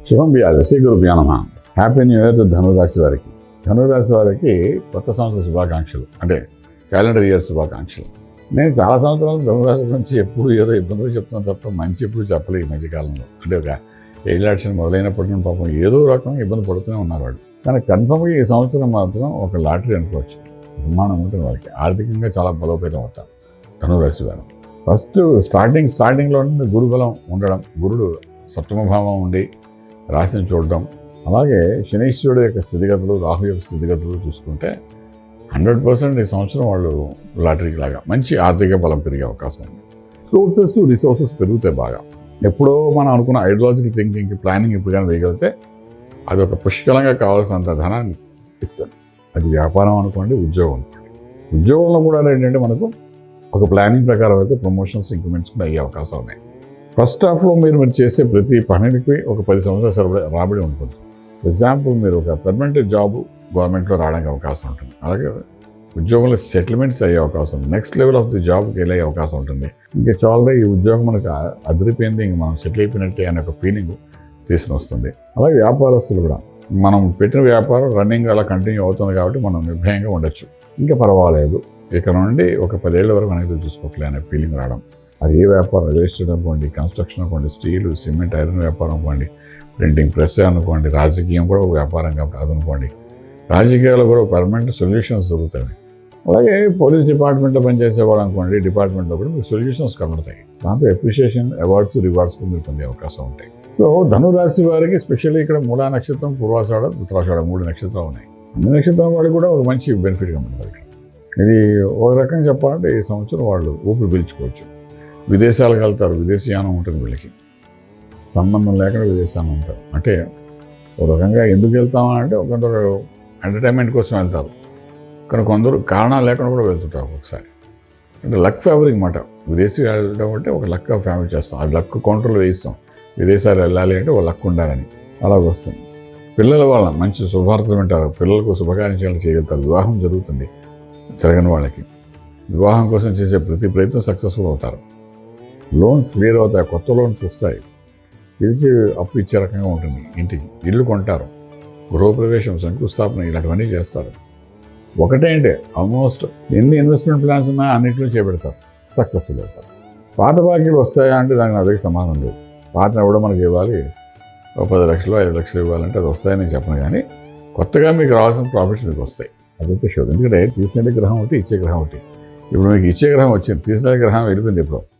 శుభం వ్యాధి శ్రీ గురుభ్యో నమః. హ్యాపీ న్యూ ఇయర్ ధనురాశి వారికి. ధనురాశి వారికి కొత్త సంవత్సర శుభాకాంక్షలు, అంటే క్యాలెండర్ ఇయర్ శుభాకాంక్షలు. నేను చాలా సంవత్సరాలు ధనురాశి గురించి ఎప్పుడు ఏదో ఇబ్బందులు చెప్తున్నాను తప్ప మంచి ఎప్పుడు చెప్పలేదు ఈ మధ్యకాలంలో. అంటే ఒక ఎయిలాక్షన్ మొదలైనప్పటి నుండి పాపం ఏదో రకంగా ఇబ్బంది పడుతూనే ఉన్నారు వాళ్ళు. కానీ కన్ఫర్మ్గా ఈ సంవత్సరం మాత్రం ఒక లాటరీ అనుకోవచ్చు. నిర్మాణం ఉంటుంది వాళ్ళకి. ఆర్థికంగా చాలా బలోపేతం అవుతారు ధనురాశి వారు. ఫస్ట్ స్టార్టింగ్లో నుండి గురుబలం ఉండడం, గురుడు సప్తమ భావం ఉండి రాశిని చూడడం, అలాగే శనీశ్వరుడు యొక్క స్థితిగతులు, రాహు యొక్క స్థితిగతులు చూసుకుంటే 100% ఈ సంవత్సరం వాళ్ళు లాటరీకి లాగా మంచి ఆర్థిక బలం పెరిగే అవకాశం ఉంది. రిసోర్సెస్ పెరుగుతాయి బాగా. ఎప్పుడో మనం అనుకున్న ఐడియాలజికల్ థింకింగ్కి ప్లానింగ్ ఇప్పుడు కానీ వేయగలిగితే అది ఒక పుష్కలంగా కావాల్సినంత ధనాన్ని ఇస్తుంది. అది వ్యాపారం అనుకోండి, ఉద్యోగం అనుకోండి. ఉద్యోగంలో కూడా ఏంటంటే మనకు ఒక ప్లానింగ్ ప్రకారం అయితే ప్రమోషన్స్, ఇంక్రిమెంట్స్ కూడా అయ్యే అవకాశాలు ఉన్నాయి. ఫస్ట్ హాఫ్లో మీరు చేసే ప్రతి పనికి ఒక 10 సంవత్సరాలు రాబడి ఉంటుంది. ఫర్ ఎగ్జాంపుల్, మీరు ఒక పర్మనెంట్ జాబ్ గవర్నమెంట్లో రావడానికి అవకాశం ఉంటుంది. అలాగే ఉద్యోగంలో సెటిల్మెంట్స్ అయ్యే అవకాశం ఉంది. నెక్స్ట్ లెవెల్ ఆఫ్ ది జాబ్కి వెళ్ళే అవకాశం ఉంటుంది. ఇంకా చాలా ఈ ఉద్యోగం మనకు అదిరిపోయింది, ఇంక మనం సెటిల్ అయిపోయినట్టే అనే ఒక ఫీలింగ్ తీసుకుని వస్తుంది. అలాగే వ్యాపారస్తులు కూడా మనం పెట్టిన వ్యాపారం రన్నింగ్ అలా కంటిన్యూ అవుతుంది కాబట్టి మనం నిర్భయంగా ఉండొచ్చు. ఇంకా పర్వాలేదు, ఇక్కడ నుండి ఒక 10 ఏళ్ళ వరకు అనేది చూసుకోవట్లే అనే ఫీలింగ్ రావడం. అది ఏ వ్యాపారం, రియల్ ఎస్టేట్ అనుకోండి, కన్స్ట్రక్షన్ అనుకోండి, స్టీలు, సిమెంట్, ఐరన్ వ్యాపారం అనుకోండి, ప్రింటింగ్ ప్రెస్ అనుకోండి, రాజకీయం కూడా ఒక వ్యాపారం కాబట్టి అది అనుకోండి. రాజకీయాల్లో కూడా పర్మనెంట్ సొల్యూషన్స్ దొరుకుతాయి. అలాగే పోలీస్ డిపార్ట్మెంట్లో పనిచేసేవాడు అనుకోండి, డిపార్ట్మెంట్లో కూడా మీకు సొల్యూషన్స్ కనబడతాయి. దాంతో అప్రిషియేషన్, అవార్డ్స్, రివార్డ్స్ కూడా మీరు పొందే అవకాశం ఉంటాయి. సో ధనురాశి వారికి స్పెషల్లీ ఇక్కడ మూలా నక్షత్రం, పూర్వాషాఢ, ఉత్తరాషాఢ 3 నక్షత్రాలు ఉన్నాయి. అన్ని నక్షత్రం వాడికి కూడా ఒక మంచి బెనిఫిట్గా ఉంటుంది. ఇది ఒక రకంగా చెప్పాలంటే ఈ సంవత్సరం వాళ్ళు ఊపిరి పీల్చుకోవచ్చు. విదేశాలకు వెళ్తారు, విదేశీయానం ఉంటుంది వీళ్ళకి. సంబంధం లేకుండా విదేశానం ఉంటారు. అంటే ఒక రకంగా ఎందుకు వెళ్తామంటే కొందరు ఎంటర్టైన్మెంట్ కోసం వెళ్తారు, కానీ కొందరు కారణాలు లేకుండా కూడా వెళ్తుంటారు ఒకసారి. అంటే లక్ ఫేవరింగ్ మాట. విదేశీ వెళ్ళడం అంటే ఒక లక్ ఫేవర్ చేస్తాం, అది లక్ కౌంటర్లో వేయిస్తాం. విదేశాలు వెళ్ళాలి అంటే ఒక లక్ ఉండాలని అలా వస్తుంది. పిల్లల వల్ల మంచి శుభార్తలు వింటారు, పిల్లలకు శుభకార్యాలు చేయగలుగుతారు. వివాహం జరుగుతుంది జరగని వాళ్ళకి. వివాహం కోసం చేసే ప్రతి ప్రయత్నం సక్సెస్ఫుల్ అవుతారు. లోన్స్ క్లియర్ అవుతాయి, కొత్త లోన్స్ వస్తాయి. పిలిచి అప్పు ఇచ్చే రకంగా ఉంటుంది. ఇంటికి ఇల్లు కొంటారు, గృహప్రవేశం, శంకుస్థాపన ఇలాంటివన్నీ చేస్తారు. ఒకటేంటే ఆల్మోస్ట్ ఎన్ని ఇన్వెస్ట్మెంట్ ప్లాన్స్ ఉన్నాయో అన్నింటిలో చేపెడతారు, సక్సెస్ఫుల్ అవుతారు. పాత బాకీలు వస్తాయా అంటే దానికి అదే సమానం లేదు. పాత కూడా మనకి ఇవ్వాలి, 10 లక్షలు 5 లక్షలు ఇవ్వాలంటే అది వస్తాయని చెప్పను, కానీ కొత్తగా మీకు రావాల్సిన ప్రాఫిట్స్ మీకు వస్తాయి. అదైతే షూర్. ఎందుకంటే తీసుకునే గ్రహం ఒకటి, ఇచ్చే గ్రహం ఒకటి. ఇప్పుడు మీకు ఇచ్చే గ్రహం వచ్చింది, తీసుకునే గ్రహం వెళ్ళిపోయింది. ఇప్పుడు